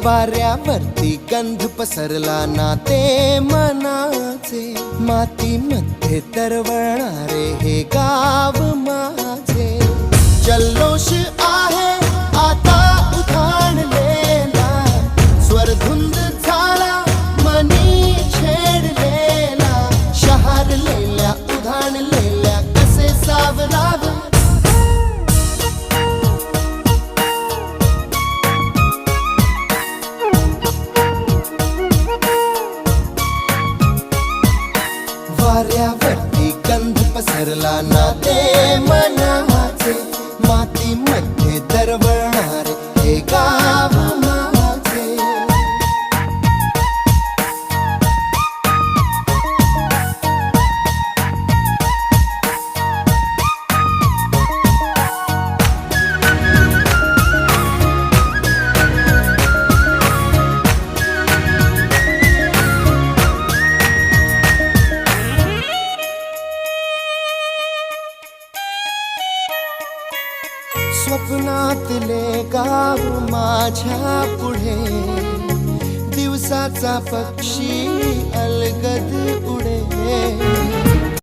वाऱ्यावरती गंध पसरला ना ते मनाचे, मातीमध्ये तरवळणारे हे गाव माझे. जल्लोष आहे आता उधाणलेला, स्वरधुंद झाला मनी छेडलेला. शहारलेल्या उधाणलेल्या कसे सावरावे. वाऱ्यावरती गंध पसरला ना ते मनाचे, मातीमध्ये दरवळणारे हे गाव माझे. स्वप्नातले गाव माझ्या पुढे, दिवसाचा पक्षी अलगद उडे.